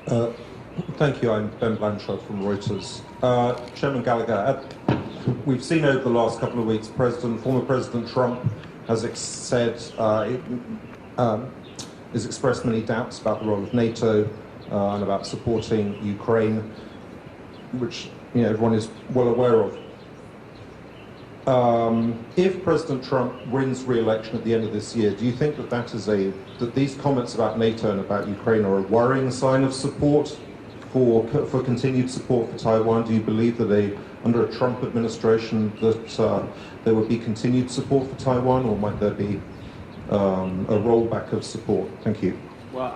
Uh, Thank you. I'm Ben Blanchard from Reuters. Chairman Gallagher, we've seen over the last couple of weeks, former President Trump has has expressed many doubts about the role of NATO and about supporting Ukraine, which everyone is well aware of. If President Trump wins re-election at the end of this year, do you think that these comments about NATO and about Ukraine are a worrying sign of support for continued support for Taiwan? Do you believe that under a Trump administration that there would be continued support for Taiwan, or might there be a rollback of support? Thank you. Well,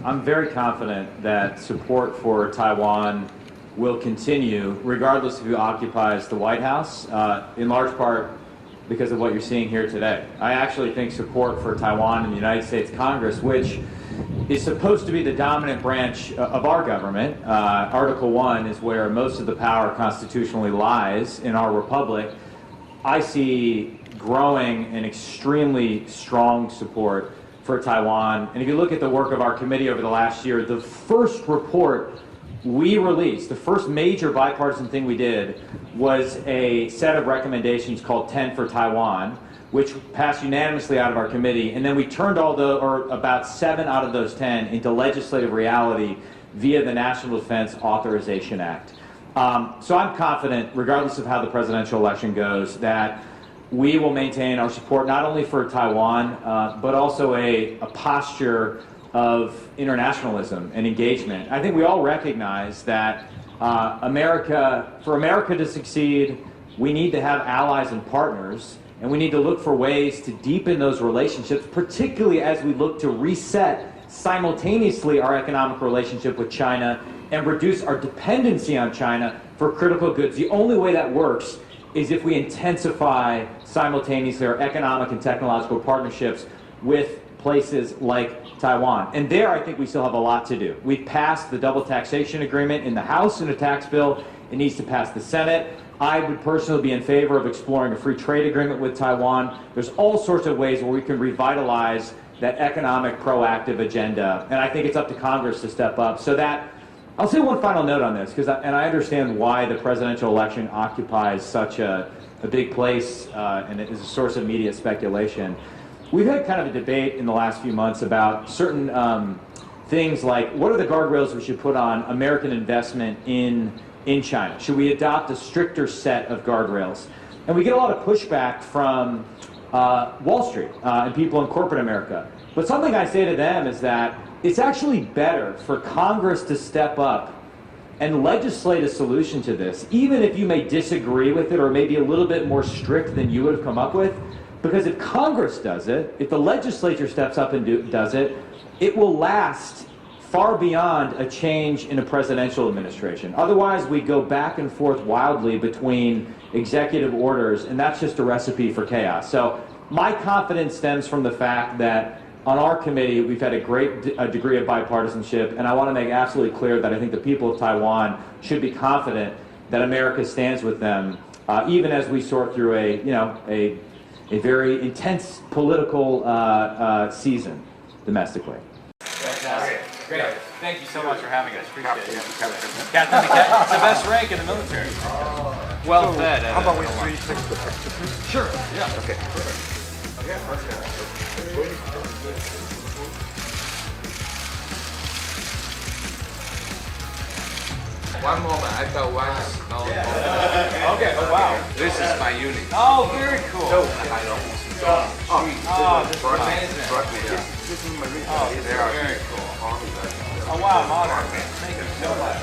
I'm very confident that support for Taiwan will continue regardless of who occupies the White House, in large part because of what you're seeing here today. I actually think support for Taiwan in the United States Congress, which is supposed to be the dominant branch of our government. Article 1 is where most of the power constitutionally lies in our republic. I see growing and extremely strong support for Taiwan. And if you look at the work of our committee over the last year, the first report we released, the first major bipartisan thing we did, was a set of recommendations called 10 for Taiwan, which passed unanimously out of our committee, and then we turned about 7 out of those 10 into legislative reality via the National Defense Authorization Act. So I'm confident, regardless of how the presidential election goes, that we will maintain our support not only for Taiwan, but also a posture of internationalism and engagement. I think we all recognize that for America to succeed, we need to have allies and partners, and we need to look for ways to deepen those relationships, particularly as we look to reset simultaneously our economic relationship with China and reduce our dependency on China for critical goods. The only way that works is if we intensify simultaneously our economic and technological partnerships with places like Taiwan. And there, I think we still have a lot to do. We've passed the double taxation agreement in the House in a tax bill. It needs to pass the Senate. I would personally be in favor of exploring a free trade agreement with Taiwan. There's all sorts of ways where we can revitalize that economic proactive agenda. And I think it's up to Congress to step up. So that, I'll say one final note on this, and I understand why the presidential election occupies such a big place and it is a source of media speculation. We've had kind of a debate in the last few months about certain things like, what are the guardrails we should put on American investment in China? Should we adopt a stricter set of guardrails? And we get a lot of pushback from Wall Street and people in corporate America. But something I say to them is that it's actually better for Congress to step up and legislate a solution to this, even if you may disagree with it or maybe a little bit more strict than you would have come up with. Because if Congress does it, if the legislature steps up and does it, it will last far beyond a change in a presidential administration. Otherwise, we go back and forth wildly between executive orders, and that's just a recipe for chaos. So my confidence stems from the fact that on our committee, we've had a great degree of bipartisanship, and I want to make absolutely clear that I think the people of Taiwan should be confident that America stands with them, even as we sort through a very intense political season domestically. Fantastic. Great. Thank you so much for having us. Appreciate it. Captain, it's the best rank in the military. Well fed. How about we three? Sure. Yeah. Okay. One moment, I got one. Okay. Oh wow. This is my unit. Oh, very cool. This is my unit. Oh, very cool. Oh wow, I'm honored. Thank you so much.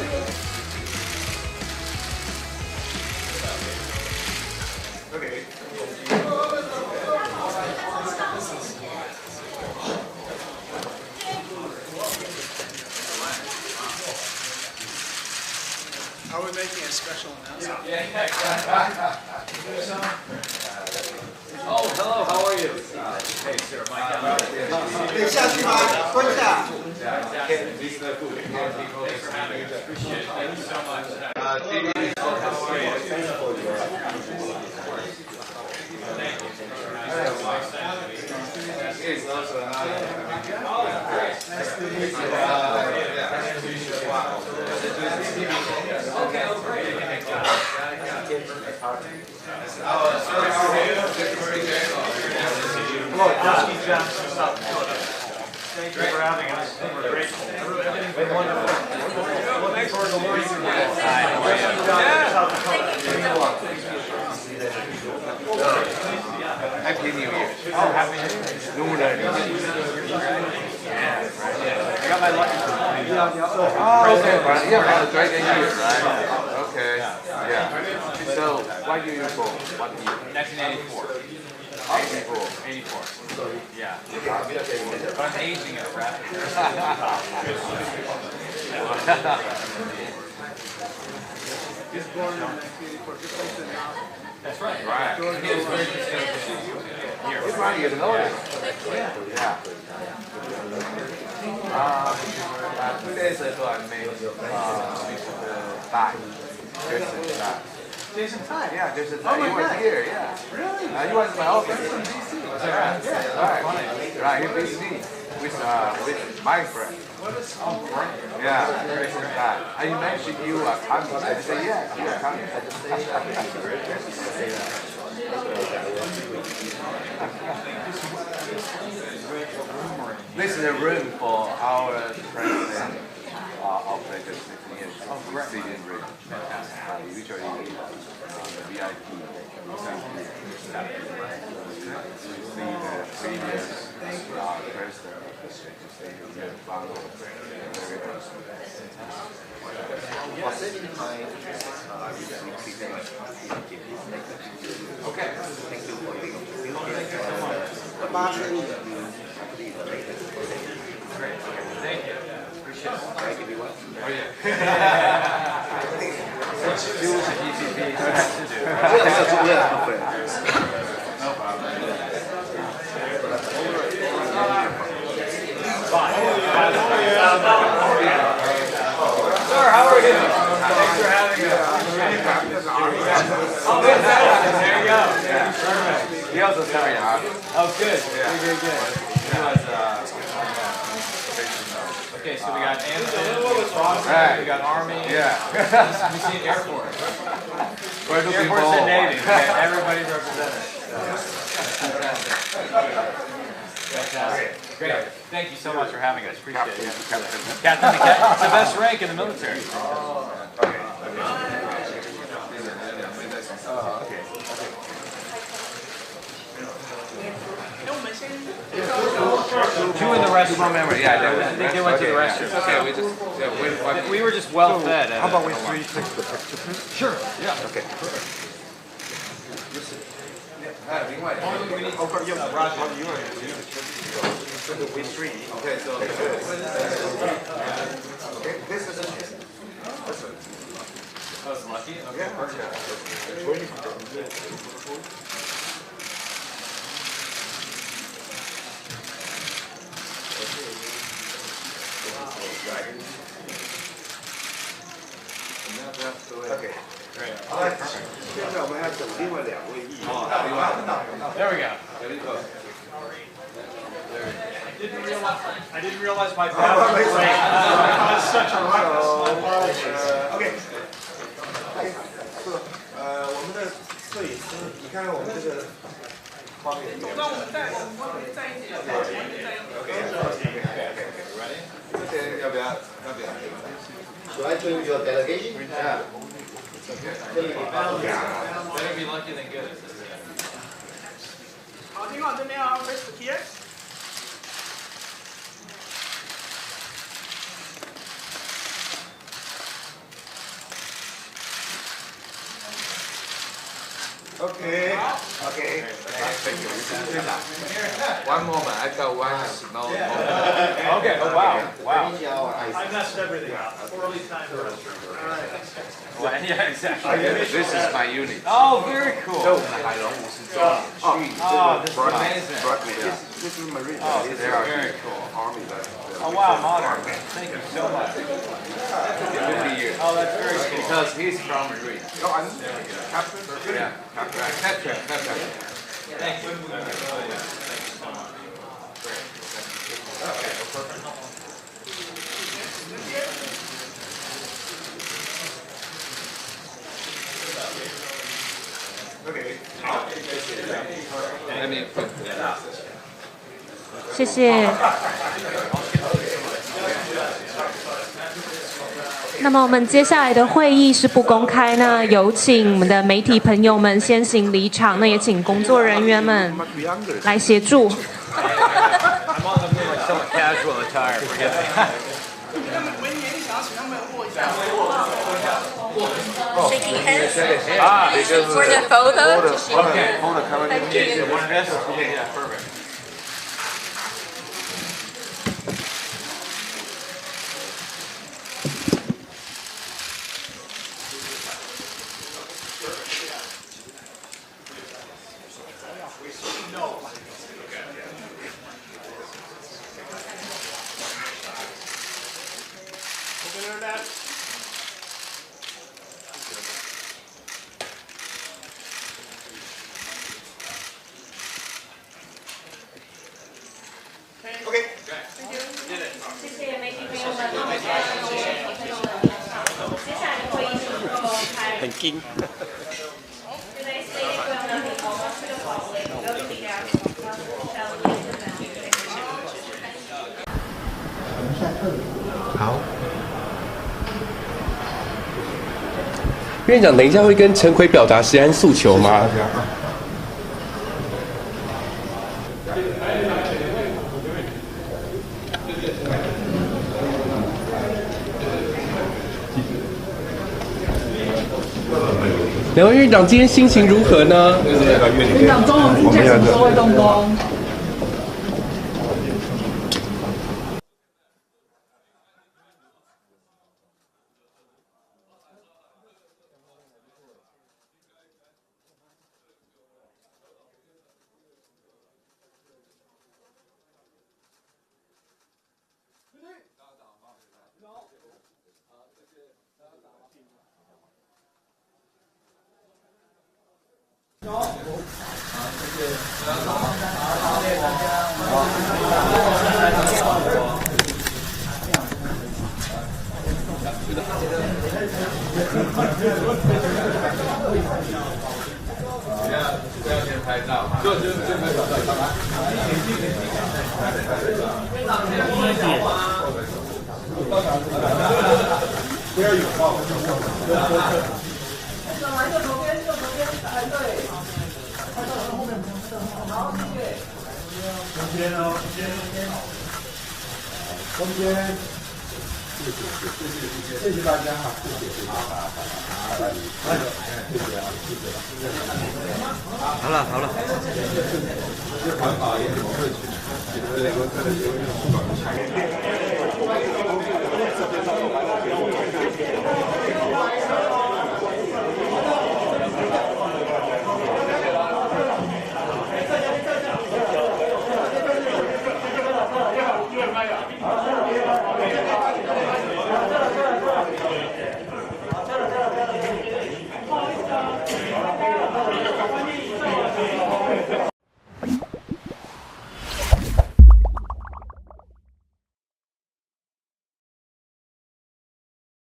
Okay. Are we making a special announcement? Oh, hello, how are you? Hey, sir, Mike. Appreciate it. Thank you so much. It's also Oh, great. Nice to meet you. John from South Dakota. Thank you for having us. We're grateful. Everything's been wonderful. Looking forward to learning more. South Dakota. Happy New Year. Oh, happy New Year. Lunar New Year. I got my lucky. Oh, okay. Yeah, Dragon Year, right? Okay. Yeah. So, what year you born? What year? 1984. 84. 84. Yeah. But I'm aging it rapidly. He's born in 1984, just like the now. That's right. Right. He is very distinctive. It's right, you know it. Yeah. 2 days ago I made Mr. Dai. Jason Ty. Yeah, Jason Oh Dai. my He was God. here, yeah. Really? He was in my office. Yeah. Right, he visited me with my friend. Yeah, Jason Dai. I mentioned you are coming. I said, yeah, you are coming. This is a room for our president operated 6 years. Sitting room. Usually the VIP. You see the previous president. Okay. Thank you for being Great. Thank you. Appreciate it. Oh, yeah. What's Jewish and ECP has to do? No problem. Fine. Sir, how are you? Thanks for having us. Oh, there you go. Perfect. He also sent me an art. Oh, good. Good. He was, okay, so we got Amazon, Right. we got Army, Yeah. we see Air Force. We're looking Air Force and forward. Navy, we got everybody represented. Fantastic. Great. Thank you so much for having us. Appreciate it. Captain McKay. It's the best rank in the military. Two in the restroom. Remember, yeah, I think they went to the restroom. Okay, We were just well fed. How about we three take the picture? Sure. Yeah. Okay. Raj, how do you want we three. Okay, so okay, this is That was lucky. Okay, perfect. Okay. Great. 现在我们还等另外2位议员。 There we go. I didn't realize my bathroom break caused such a ruckus. My apologies. OK， 我们的摄影师，你看看我们这个画面。让我们在一起。这边要不要？ Should I show you your delegation? Yeah. Better be lucky than good. 好，听好这边啊 ，Mr. Here。 OK。 Okay. Thank you. One moment. I got one small moment. Okay. Oh wow. Wow. Finish our I messed everything up. Poorly timed the restroom. All right. Well, yeah, exactly. This is my unit. Oh, very cool. 这我们的海龙武士装去 Oh, this is amazing. This is Marine. Oh, this is very cool. Oh wow, modern. Thank you so much. 50 years. Oh, that's very cool. Because he's from Marine. No, I'm captain. Yeah. Captain. Thank you. Thank you so much. OK。 Let me put 谢谢。那么我们接下来的会议是不公开呢，有请我们的媒体朋友们先行离场，那也请工作人员们来协助。Shaking hands for the photo. Thank you. OK， 谢谢媒体朋友们。接下来的会议是不公开。很惊。好。院长，等一下会跟陈奎表达食安诉求吗？两位院长今天心情如何呢？院长，中文听见什么时候会动工？不要先拍照嘛，就先拍照，不要拥抱。来右手边，排队。后面好，谢谢。中间哦，中间。谢谢大家哈，谢谢。好了。环保也很社群，这个